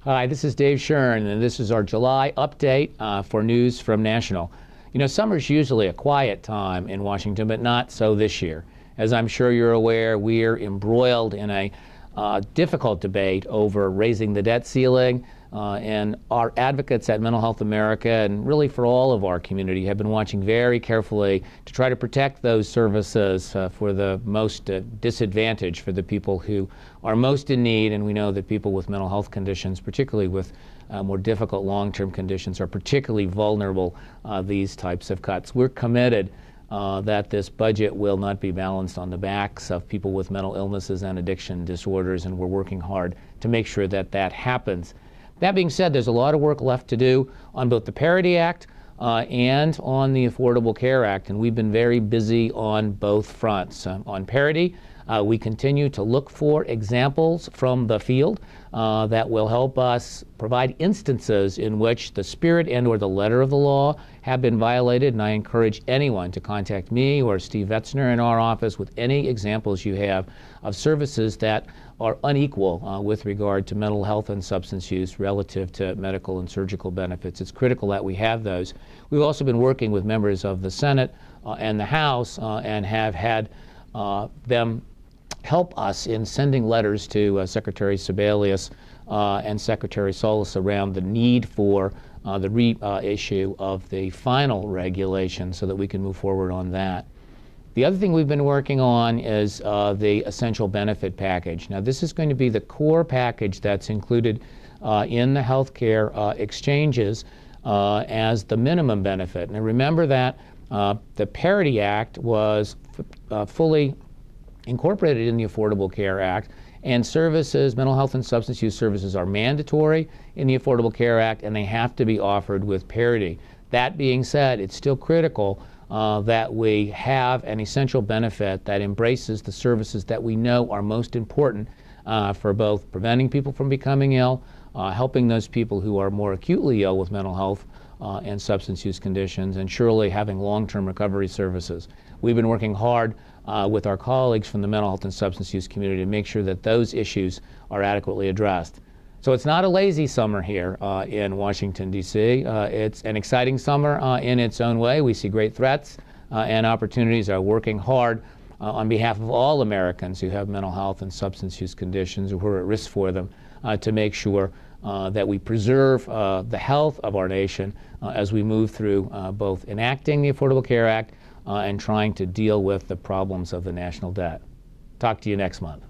Hi, this is Dave Shern, and this is our July update for news from National. You know, summer's usually a quiet time in Washington, but not so this year. As I'm sure you're aware, we're embroiled in a difficult debate over raising the debt ceiling, and our advocates at Mental Health America, and really for all of our community, have been watching very carefully to try to protect those services for the most disadvantaged, for the people who are most in need. And we know that people with mental health conditions, particularly with more difficult long-term conditions, are particularly vulnerable these types of cuts. We're committed that this budget will not be balanced on the backs of people with mental illnesses and addiction disorders, and we're working hard to make sure that that happens. That being said, there's a lot of work left to do on both the Parity Act and on the Affordable Care Act, and we've been very busy on both fronts. On parity, we continue to look for examples from the field that will help us provide instances in which the spirit and or the letter of the law have been violated, and I encourage anyone to contact me or Steve Vetzner in our office with any examples you have of services that are unequal with regard to mental health and substance use relative to medical and surgical benefits. It's critical that we have those. We've also been working with members of the Senate and the House and have had them help us in sending letters to Secretary Sebelius and Secretary Solis around the need for the reissue of the final regulation so that we can move forward on that. The other thing we've been working on is the essential benefit package. Now, this is going to be the core package that's included in the healthcare exchanges as the minimum benefit. Now, remember that the Parity Act was fully incorporated in the Affordable Care Act, and services, mental health and substance use services, are mandatory in the Affordable Care Act, and they have to be offered with parity. That being said, it's still critical that we have an essential benefit that embraces the services that we know are most important for both preventing people from becoming ill, helping those people who are more acutely ill with mental health and substance use conditions, and surely having long-term recovery services. We've been working hard with our colleagues from the mental health and substance use community to make sure that those issues are adequately addressed. So it's not a lazy summer here in Washington, D.C. It's an exciting summer in its own way. We see great threats and opportunities. Are working hard on behalf of all Americans who have mental health and substance use conditions or who are at risk for them to make sure that we preserve the health of our nation as we move through both enacting the Affordable Care Act and trying to deal with the problems of the national debt. Talk to you next month.